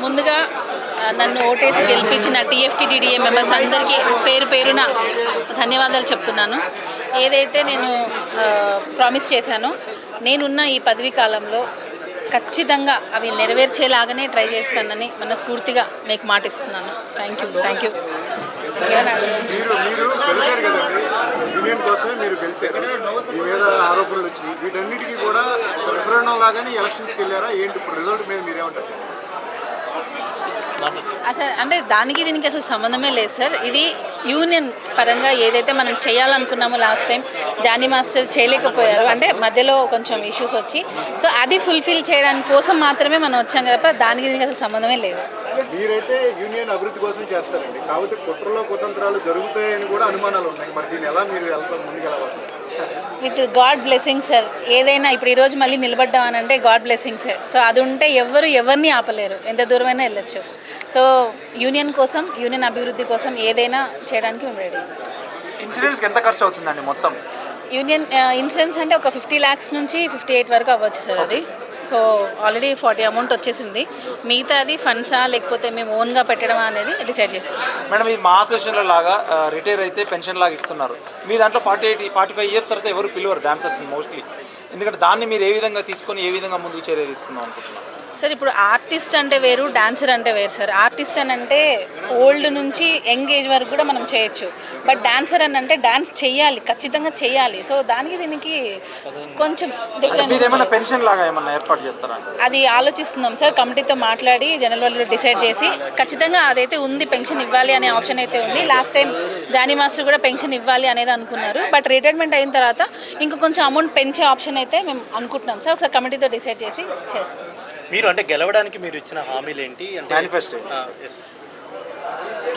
ముందుగా నన్ను ఓటేసి గెలిపించిన టీఎఫ్టీడీడీఏ మెంబర్స్ అందరికీ పేరు పేరున ధన్యవాదాలు చెప్తున్నాను. ఏదైతే నేను ప్రామిస్ చేశానో నేనున్న ఈ పదవీ కాలంలో ఖచ్చితంగా అవి నెరవేర్చేలాగానే ట్రై చేస్తానని మనస్ఫూర్తిగా మీకు మాటిస్తున్నాను. Thank you. మీరు గెలిచారు కదండి, యూనియన్ కోసమే మీరు గెలిచారు. మీ మీద ఆరోపణలు వచ్చినాయి. వీటన్నిటికీ కూడా రిఫరెండం లాగానే ఎలక్షన్స్కి వెళ్ళారా ఏంటి? ఇప్పుడు రిజల్ట్ మీద మీరేమంటారు? అసలు అంటే దానికి దీనికి అసలు సంబంధమే లేదు సార్. ఇది యూనియన్ పరంగా ఏదైతే మనం చేయాలనుకున్నామో లాస్ట్ టైం జానీ మాస్టర్ చేయలేకపోయారు, అంటే మధ్యలో కొంచెం ఇష్యూస్ వచ్చి, సో అది ఫుల్ఫిల్ చేయడానికి కోసం మాత్రమే మనం వచ్చాం కదా. దానికి దీనికి అసలు సంబంధమే లేదు. మీరైతే యూనియన్ అభివృద్ధి కోసం చేస్తారండి, కాకపోతే కుట్రలో కుతంత్రాలు జరుగుతాయని కూడా అనుమానాలు ఉన్నాయి. మరి దీన్ని ఎలా మీరు ముందుకెళ్ళవచ్చు? With god blessing sir. ఏదైనా ఇప్పుడు ఈరోజు మళ్ళీ నిలబడ్డామని అంటే గాడ్ బ్లెస్సింగ్సే. సో అది ఉంటే ఎవరిని ఆపలేరు, ఎంత దూరమైనా వెళ్ళొచ్చు. సో యూనియన్ కోసం, యూనియన్ అభివృద్ధి కోసం ఏదైనా చేయడానికి మేము రెడీ. ఇన్సూరెన్స్కి ఎంత ఖర్చు అవుతుందండి మొత్తం? యూనియన్ ఇన్సూరెన్స్ అంటే ఒక 50 lakhs నుంచి 58 వరకు అవ్వచ్చు సార్ అది. సో ఆల్రెడీ 40 అమౌంట్ వచ్చేసింది. మిగతా అది ఫండ్సా లేకపోతే మేము ఓన్గా పెట్టడం అనేది డిసైడ్ చేసుకుంటాం. మేడం, ఈ మా అసోసియేషన్లో లాగా రిటైర్ అయితే పెన్షన్ లాగా ఇస్తున్నారు. మీ దాంట్లో 45 years తర్వాత ఎవరు పిలువరు డాన్సర్స్ మోస్ట్లీ. ఎందుకంటే దాన్ని మీరు ఏ విధంగా తీసుకొని ఏ విధంగా ముందుకు చర్య తీసుకుందాం అనుకుంటున్నారు? సార్ ఇప్పుడు ఆర్టిస్ట్ అంటే వేరు, డాన్సర్ అంటే వేరు సార్. ఆర్టిస్ట్ అని అంటే ఓల్డ్ నుంచి యంగ్ ఏజ్ వరకు కూడా మనం చేయొచ్చు. బట్ డాన్సర్ అని అంటే డాన్స్ చేయాలి, ఖచ్చితంగా చేయాలి. సో దానికి దీనికి కొంచెం డిఫరెన్స్. పెన్షన్ లాగా ఏమన్నా ఏర్పాటు చేస్తారా? అది ఆలోచిస్తున్నాం సార్. కమిటీతో మాట్లాడి జనరల్ వాళ్ళు డిసైడ్ చేసి ఖచ్చితంగా అదైతే ఉంది, పెన్షన్ ఇవ్వాలి అనే ఆప్షన్ అయితే ఉంది. లాస్ట్ టైం జానీ మాస్టర్ కూడా పెన్షన్ ఇవ్వాలి అనేది అనుకున్నారు. బట్ రిటైర్మెంట్ అయిన తర్వాత ఇంకా కొంచెం అమౌంట్ పెంచే ఆప్షన్ అయితే మేము అనుకుంటున్నాం సార్. ఒకసారి కమిటీతో డిసైడ్ చేసి చేస్తాం. మీరు అంటే గెలవడానికి మీరు ఇచ్చిన హామీలు ఏంటి అంటే? మేనిఫెస్టో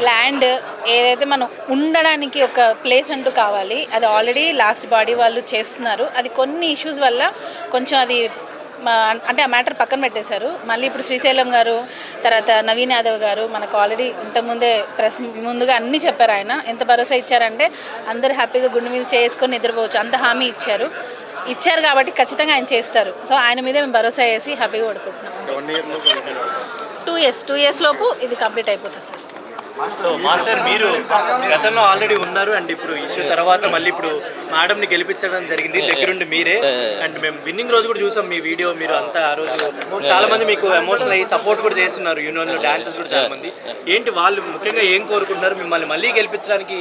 ల్యాండ్ ఏదైతే మనం ఉండడానికి ఒక ప్లేస్ అంటూ కావాలి, అది ఆల్రెడీ లాస్ట్ బాడీ వాళ్ళు చేస్తున్నారు. అది కొన్ని ఇష్యూస్ వల్ల కొంచెం అది అంటే ఆ మ్యాటర్ పక్కన పెట్టేశారు. మళ్ళీ ఇప్పుడు శ్రీశైలం గారు, తర్వాత నవీన్ యాదవ్ గారు మనకు ఆల్రెడీ ఇంతకుముందే ప్రెస్ ముందుగా అన్నీ చెప్పారు. ఆయన ఎంత భరోసా ఇచ్చారంటే అందరూ హ్యాపీగా గుండె మీద చేసుకొని నిద్రపోవచ్చు, అంత హామీ ఇచ్చారు కాబట్టి ఖచ్చితంగా ఆయన చేస్తారు. సో ఆయన మీద మేము భరోసా వేసి హ్యాపీగా పడుకుంటున్నాం. 2 years లోపు ఇది కంప్లీట్ అయిపోతుంది సార్. సో మాస్టర్, మీరు గతంలో ఆల్రెడీ ఉన్నారు అండ్ ఇప్పుడు ఇష్యూ తర్వాత మళ్ళీ ఇప్పుడు మేడంని గెలిపించడం జరిగింది దగ్గరుండి మీరే. అండ్ మేము విన్నింగ్ రోజు కూడా చూసాం మీ వీడియో. మీరు అంతా ఆ రోజు చాలా మంది మీకు ఎమోషనల్ అయ్యి సపోర్ట్ కూడా చేస్తున్నారు. యూనియన్లో డాన్సర్స్ కూడా చాలా మంది. ఏంటి వాళ్ళు ముఖ్యంగా ఏం కోరుకుంటున్నారు? మిమ్మల్ని మళ్ళీ గెలిపించడానికి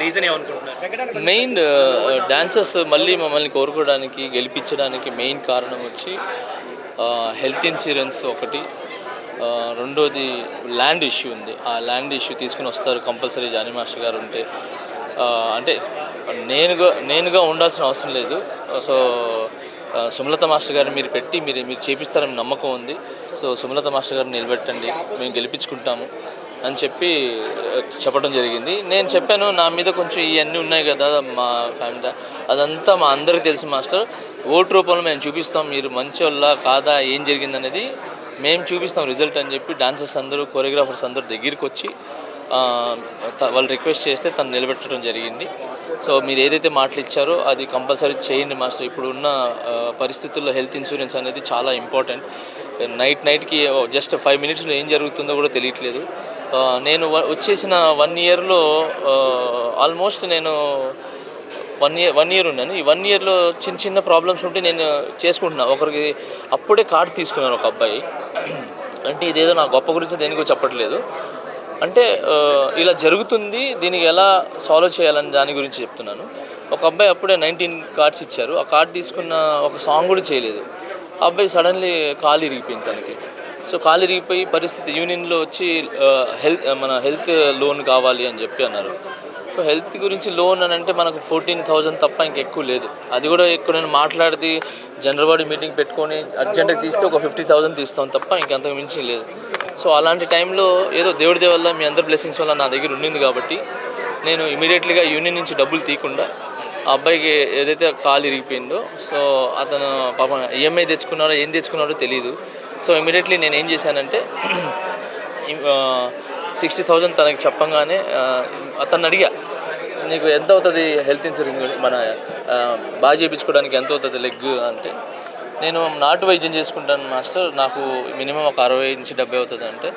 రీజన్ ఏమనుకుంటున్నారు? మెయిన్ డాన్సర్స్ మళ్ళీ మమ్మల్ని కోరుకోవడానికి, గెలిపించడానికి మెయిన్ కారణం వచ్చి హెల్త్ ఇన్సూరెన్స్ ఒకటి, రెండోది ల్యాండ్ ఇష్యూ ఉంది. ఆ ల్యాండ్ ఇష్యూ తీసుకుని వస్తారు కంపల్సరీ జానీ మాస్టర్ గారు ఉంటే. అంటే నేనుగా ఉండాల్సిన అవసరం లేదు. సో సుమలత మాస్టర్ గారిని మీరు పెట్టి మీరు చేపిస్తారని నమ్మకం ఉంది. సో సుమలత మాస్టర్ గారిని నిలబెట్టండి, మేము గెలిపించుకుంటాము అని చెప్పడం జరిగింది. నేను చెప్పాను, నా మీద కొంచెం ఇవన్నీ ఉన్నాయి కదా మా ఫ్యామిలీ, అదంతా మా అందరికీ తెలుసు మాస్టర్. ఓటు రూపంలో మేము చూపిస్తాం, మీరు మంచోళ్ళ కాదా ఏం జరిగిందనేది మేము చూపిస్తాం రిజల్ట్ అని చెప్పి డాన్సర్స్ అందరూ, కొరియోగ్రాఫర్స్ అందరూ దగ్గరికి వచ్చి వాళ్ళు రిక్వెస్ట్ చేస్తే తను నిలబెట్టడం జరిగింది. సో మీరు ఏదైతే మాటలు ఇచ్చారో అది కంపల్సరీ చేయండి మాస్టర్. ఇప్పుడు ఉన్న పరిస్థితుల్లో హెల్త్ ఇన్సూరెన్స్ అనేది చాలా ఇంపార్టెంట్. నైట్కి జస్ట్ 5 minutesలో ఏం జరుగుతుందో కూడా తెలియట్లేదు. నేను వచ్చేసిన 1 yearలో ఆల్మోస్ట్ నేను 1 year ఉన్నాను. ఈ 1 yearలో చిన్న ప్రాబ్లమ్స్ ఉంటే నేను చేసుకుంటున్నాను. ఒకరికి అప్పుడే కార్డు తీసుకున్నాను ఒక అబ్బాయి. అంటే ఇదేదో నా గొప్ప గురించి దేనికో చెప్పట్లేదు, అంటే ఇలా జరుగుతుంది, దీనికి ఎలా సాల్వ్ చేయాలని దాని గురించి చెప్తున్నాను. ఒక అబ్బాయి అప్పుడే 19 cards ఇచ్చారు. ఆ కార్డు తీసుకున్న ఒక సాంగ్ కూడా చేయలేదు. ఆ అబ్బాయి సడన్లీ కాలు ఇరిగిపోయింది తనకి. సో కాలు ఇరిగిపోయి పరిస్థితి యూనియన్లో వచ్చి మన హెల్త్ లోన్ కావాలి అని చెప్పి అన్నారు. సో హెల్త్ గురించి లోన్ అని అంటే మనకు 14,000 తప్ప ఇంకెక్కువ లేదు. అది కూడా ఎక్కువ నేను మాట్లాడితే జనరల్ బాడీ మీటింగ్ పెట్టుకొని అర్జెంట్గా తీస్తే ఒక 50,000 తీస్తాం తప్ప ఇంకంతకు మించి లేదు. సో అలాంటి టైంలో ఏదో దేవుడి వల్ల మీ అందరి బ్లెస్సింగ్స్ వల్ల నా దగ్గర ఉండింది కాబట్టి నేను ఇమీడియట్లీగా యూనియన్ నుంచి డబ్బులు తీయకుండా ఆ అబ్బాయికి ఏదైతే కాలు ఇరిగిపోయిందో, సో అతను పాపం ఈఎంఐ తెచ్చుకున్నాడో ఏం తెచ్చుకున్నాడో తెలియదు. సో ఇమీడియట్లీ నేను ఏం చేశానంటే 60,000 తనకి చెప్పంగానే అతను అడిగా, నీకు ఎంత అవుతుంది హెల్త్ ఇన్సూరెన్స్ మన బాగా చేయించుకోవడానికి ఎంత అవుతుంది లెగ్ అంటే నేను నాటు వైద్యం చేసుకుంటాను మాస్టర్, నాకు మినిమం ఒక 60 నుంచి 70 అవుతుంది అంటే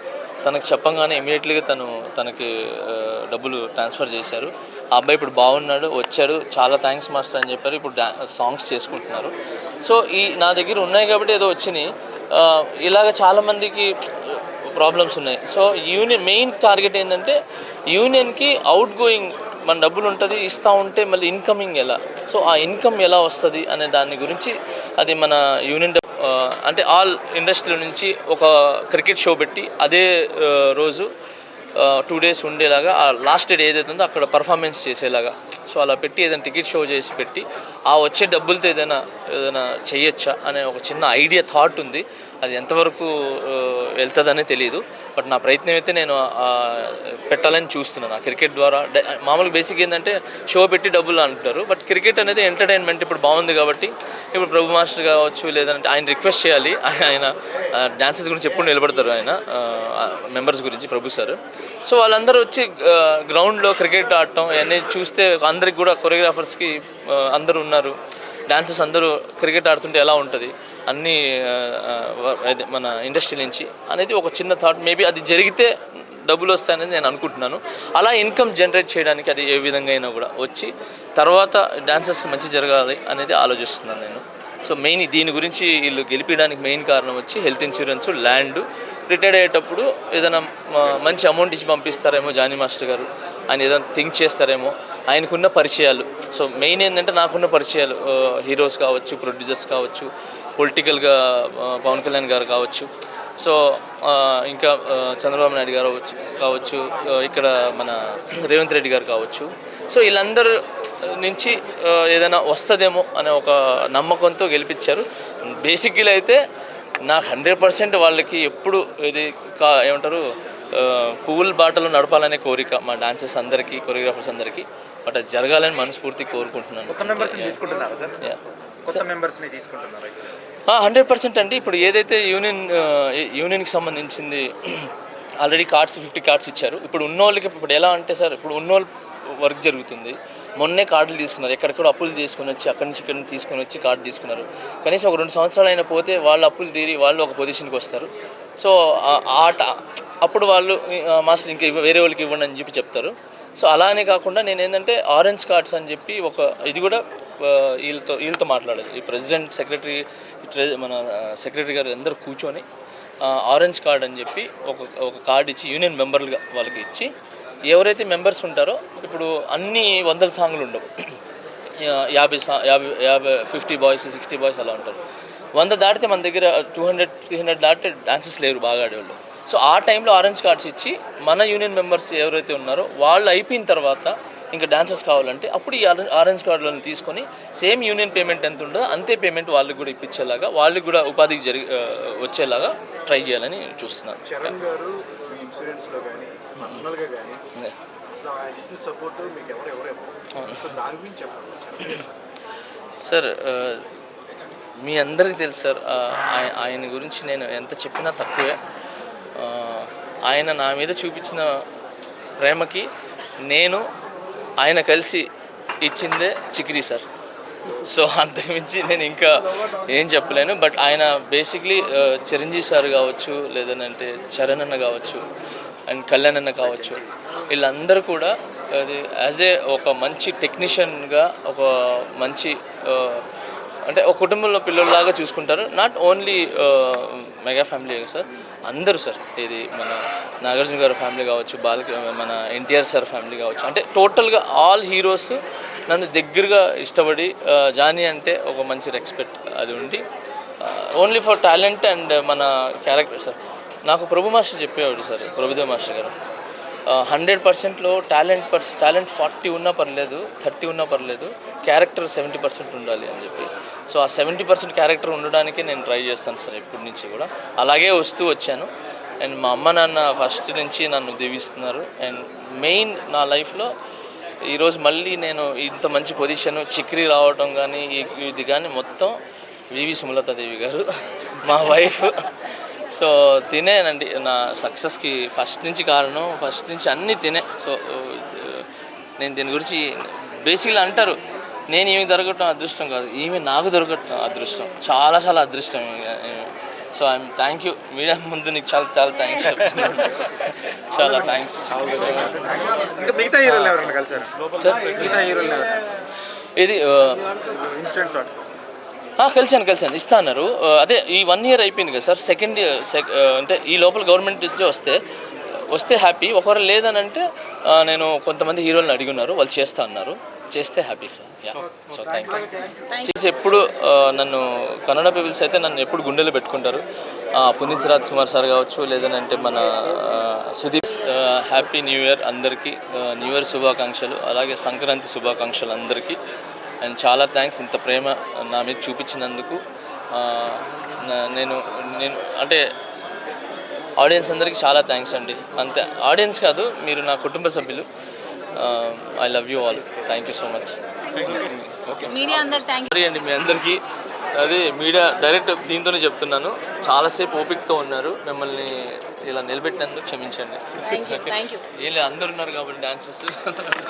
తనకు చెప్పంగానే ఇమీడియట్లీగా తనకి డబ్బులు ట్రాన్స్ఫర్ చేశారు. ఆ అబ్బాయి ఇప్పుడు బాగున్నాడు, వచ్చాడు, చాలా థ్యాంక్స్ మాస్టర్ అని చెప్పారు. ఇప్పుడు సాంగ్స్ చేసుకుంటున్నారు. సో నా దగ్గర ఉన్నాయి కాబట్టి ఏదో వచ్చినాయి. ఇలాగ చాలామందికి ప్రాబ్లమ్స్ ఉన్నాయి. సో యూనియన్ మెయిన్ టార్గెట్ ఏంటంటే యూనియన్కి అవుట్ గోయింగ్ మన డబ్బులు ఉంటుంది, ఇస్తూ ఉంటే మళ్ళీ ఇన్కమింగ్ ఎలా, సో ఆ ఇన్కమ్ ఎలా వస్తుంది అనే దాని గురించి అది మన యూనియన్ అంటే ఆల్ ఇండస్ట్రీ నుంచి ఒక క్రికెట్ షో పెట్టి అదే రోజు 2 days ఉండేలాగా ఆ లాస్ట్ డే ఏదైతే ఉందో అక్కడ పర్ఫార్మెన్స్ చేసేలాగా, సో అలా పెట్టి ఏదైనా టికెట్ షో చేసి పెట్టి ఆ వచ్చే డబ్బులతో ఏదైనా చేయొచ్చా అనే ఒక చిన్న ఐడియా థాట్ ఉంది. అది ఎంతవరకు వెళ్తుందనే తెలియదు. బట్ నా ప్రయత్నం అయితే నేను పెట్టాలని చూస్తున్నాను. ఆ క్రికెట్ ద్వారా మామూలుగా బేసిక్ ఏంటంటే షో పెట్టి డబ్బులు అంటారు, బట్ క్రికెట్ అనేది ఎంటర్టైన్మెంట్ ఇప్పుడు బాగుంది కాబట్టి ఇప్పుడు ప్రభు మాస్టర్ కావచ్చు, లేదంటే ఆయన రిక్వెస్ట్ చేయాలి. ఆయన డాన్సెస్ గురించి ఎప్పుడు నిలబడతారు, ఆయన మెంబర్స్ గురించి ప్రభు సార్. సో వాళ్ళందరూ వచ్చి గ్రౌండ్లో క్రికెట్ ఆడటం ఇవన్నీ చూస్తే అందరికి కూడా కొరియోగ్రాఫర్స్కి అందరూ ఉన్నారు, డాన్సర్స్ అందరూ క్రికెట్ ఆడుతుంటే ఎలా ఉంటుంది అన్నీ మన ఇండస్ట్రీ నుంచి అనేది ఒక చిన్న థాట్. మేబీ అది జరిగితే డబ్బులు వస్తాయనేది నేను అనుకుంటున్నాను. అలా ఇన్కమ్ జనరేట్ చేయడానికి అది ఏ విధంగా అయినా కూడా వచ్చి తర్వాత డాన్సర్స్కి మంచి జరగాలి అనేది ఆలోచిస్తున్నాను నేను. సో మెయిన్ దీని గురించి వీళ్ళు గెలిపించడానికి మెయిన్ కారణం వచ్చి హెల్త్ ఇన్సూరెన్స్, ల్యాండ్. రిటైర్డ్ అయ్యేటప్పుడు ఏదైనా మంచి అమౌంట్ ఇచ్చి పంపిస్తారేమో జానీ మాస్టర్ గారు, ఆయన ఏదైనా థింక్ చేస్తారేమో, ఆయనకున్న పరిచయాలు. సో మెయిన్ ఏంటంటే నాకున్న పరిచయాలు, హీరోస్ కావచ్చు, ప్రొడ్యూసర్స్ కావచ్చు, పొలిటికల్గా పవన్ కళ్యాణ్ గారు కావచ్చు, సో ఇంకా చంద్రబాబు నాయుడు గారు కావచ్చు, ఇక్కడ మన రేవంత్ రెడ్డి గారు కావచ్చు. సో వీళ్ళందరూ నుంచి ఏదైనా వస్తుందేమో అనే ఒక నమ్మకంతో గెలిపించారు. బేసిక్గా అయితే నాకు 100% వాళ్ళకి ఎప్పుడు ఇది ఏమంటారు పువ్వుల బాటలో నడపాలనే కోరిక మా డాన్సర్స్ అందరికీ, కొరియోగ్రాఫర్స్ అందరికీ. బట్ అది జరగాలని మనస్ఫూర్తి కోరుకుంటున్నాను. 100% అండి. ఇప్పుడు ఏదైతే యూనియన్కి సంబంధించింది ఆల్రెడీ కార్డ్స్ 50 కార్డ్స్ ఇచ్చారు. ఇప్పుడు ఉన్నోళ్ళకి ఇప్పుడు ఎలా అంటే సార్, ఇప్పుడు ఉన్నోళ్ళు వర్క్ జరుగుతుంది. మొన్నే కార్డులు తీసుకున్నారు, ఎక్కడెక్కడ అప్పులు తీసుకుని వచ్చి అక్కడి నుంచి ఇక్కడ తీసుకొని వచ్చి కార్డు తీసుకున్నారు. కనీసం ఒక 2 సంవత్సరాలు అయినా పోతే వాళ్ళు అప్పులు తీరి వాళ్ళు ఒక పొజిషన్కి వస్తారు. సో అప్పుడు వాళ్ళు మాస్టర్ ఇంకా వేరే వాళ్ళకి ఇవ్వండి అని చెప్పి చెప్తారు. సో అలానే కాకుండా నేను ఏంటంటే ఆరెంజ్ కార్డ్స్ అని చెప్పి ఒక ఇది కూడా వీళ్ళతో మాట్లాడాలి. ఈ ప్రెసిడెంట్, సెక్రటరీ, మన సెక్రటరీ గారు అందరూ కూర్చొని ఆరెంజ్ కార్డ్ అని చెప్పి ఒక కార్డు ఇచ్చి యూనియన్ మెంబర్లుగా వాళ్ళకి ఇచ్చి, ఎవరైతే మెంబర్స్ ఉంటారో ఇప్పుడు అన్ని 100 సాంగ్లు ఉండవు, 50 బాయ్స్ 60 బాయ్స్ అలా ఉంటారు. 100 దాటితే మన దగ్గర 200-300 దాటితే డాన్సెస్ లేరు బాగా ఆడేవాళ్ళు. సో ఆ టైంలో ఆరెంజ్ కార్డ్స్ ఇచ్చి మన యూనియన్ మెంబర్స్ ఎవరైతే ఉన్నారో వాళ్ళు అయిపోయిన తర్వాత ఇంకా డాన్సర్స్ కావాలంటే అప్పుడు ఈ ఆరెంజ్ కార్డులను తీసుకొని సేమ్ యూనియన్ పేమెంట్ ఎంత ఉంటుందో అంతే పేమెంట్ వాళ్ళకి కూడా ఇప్పించేలాగా, వాళ్ళకి కూడా ఉపాధికి వచ్చేలాగా ట్రై చేయాలని చూస్తున్నాను. చరణ్ గారు ఇన్సూరెన్స్లో కానీ పర్సనల్గా కానీ సపోర్ట్ మీకు దాని గురించి చెప్పండి సార్. మీ అందరికీ తెలుసు సార్, ఆయన గురించి నేను ఎంత చెప్పినా తక్కువే. ఆయన నా మీద చూపించిన ప్రేమకి ఆయన కలిసి ఇచ్చిందే చిక్రీ సార్. సో అంతకుమించి నేను ఇంకా ఏం చెప్పలేను. బట్ ఆయన బేసిక్లీ చిరంజీవి సార్ కావచ్చు, లేదంటే చరణ్ అన్న కావచ్చు, అండ్ కళ్యాణ్ అన్న కావచ్చు, వీళ్ళందరూ కూడా అది యాజ్ ఒక మంచి టెక్నీషియన్గా ఒక మంచి అంటే ఒక కుటుంబంలో పిల్లల్లాగా చూసుకుంటారు. Not only mega family sir, అందరూ సార్. ఇది మన నాగార్జున గారి ఫ్యామిలీ కావచ్చు, మన ఎన్టీఆర్ సార్ ఫ్యామిలీ కావచ్చు, అంటే టోటల్గా ఆల్ హీరోస్ నన్ను దగ్గరగా ఇష్టపడి, జానీ అంటే ఒక మంచి రెస్పెక్ట్ అది ఉండి, ఓన్లీ ఫర్ టాలెంట్ అండ్ మన క్యారెక్టర్ సార్. నాకు ప్రభు మాస్టర్ చెప్పేవాడు సార్, ప్రభుదేవ్ మాస్టర్ గారు, 100%లో టాలెంట్ 40 ఉన్నా పర్లేదు, 30 ఉన్నా పర్లేదు, క్యారెక్టర్ 70% ఉండాలి అని చెప్పి. సో ఆ 70% క్యారెక్టర్ ఉండడానికి నేను ట్రై చేస్తాను సార్ ఎప్పటి నుంచి కూడా. అలాగే వస్తూ వచ్చాను. అండ్ మా అమ్మ నాన్న ఫస్ట్ నుంచి నన్ను దీవిస్తున్నారు. అండ్ మెయిన్ నా లైఫ్లో ఈరోజు మళ్ళీ నేను ఇంత మంచి పొజిషన్ చిక్రీ రావడం కానీ ఇది కానీ మొత్తం వివి సుమలతాదేవి గారు మా వైఫ్. సో తినేనండి నా సక్సెస్కి ఫస్ట్ నుంచి కారణం, ఫస్ట్ నుంచి అన్నీ తినే. సో నేను దీని గురించి బేసిక్గా అంటారు, నేను ఈమె దొరకటం అదృష్టం కాదు, ఈమె నాకు దొరకటం అదృష్టం, చాలా చాలా అదృష్టం. So I'm thank you media ముందు నీకు చాలా చాలా థ్యాంక్స్ చెప్తున్నాను. చాలా థ్యాంక్స్. ఇంకా మిగతా హీరోలు ఎవరైనా కలిసారు? సార్ మిగతా హీరోలు ఇది ఇన్సిడెంట్స్ కలిసాను ఇస్తా అన్నారు. అదే ఈ 1 year అయిపోయింది కదా సార్, సెకండ్ ఇయర్ అంటే ఈ లోపల గవర్నమెంట్ నుంచి వస్తే హ్యాపీ. ఒకవేళ లేదని అంటే నేను కొంతమంది హీరోలను అడిగి ఉన్నారు, వాళ్ళు చేస్తా అన్నారు, చేస్తే happy sir. Yeah, so thank you. ఎప్పుడు నన్ను కన్నడ పీపుల్స్ అయితే నన్ను ఎప్పుడు గుండెలో పెట్టుకుంటారు. పునీత్ రాజ్ కుమార్ సార్ కావచ్చు, లేదనంటే మన సుదీప్. హ్యాపీ న్యూ ఇయర్ అందరికీ, న్యూ ఇయర్ శుభాకాంక్షలు, అలాగే సంక్రాంతి శుభాకాంక్షలు అందరికీ. అండ్ చాలా థ్యాంక్స్ ఇంత ప్రేమ నా మీద చూపించినందుకు. నేను అంటే ఆడియన్స్ అందరికీ చాలా థ్యాంక్స్ అండి. అంతే, ఆడియన్స్ కాదు, మీరు నా కుటుంబ సభ్యులు. I love you all. Thank you so much. Okay, media అందరు థ్యాంక్ సారీ అండి మీ అందరికీ. అదే మీడియా డైరెక్ట్ దీంతోనే చెప్తున్నాను, చాలాసేపు ఓపికతో ఉన్నారు, మిమ్మల్ని ఇలా నిలబెట్టినందుకు క్షమించండి. యూ. ఏం లేదు, అందరు ఉన్నారు కాబట్టి డాన్సెస్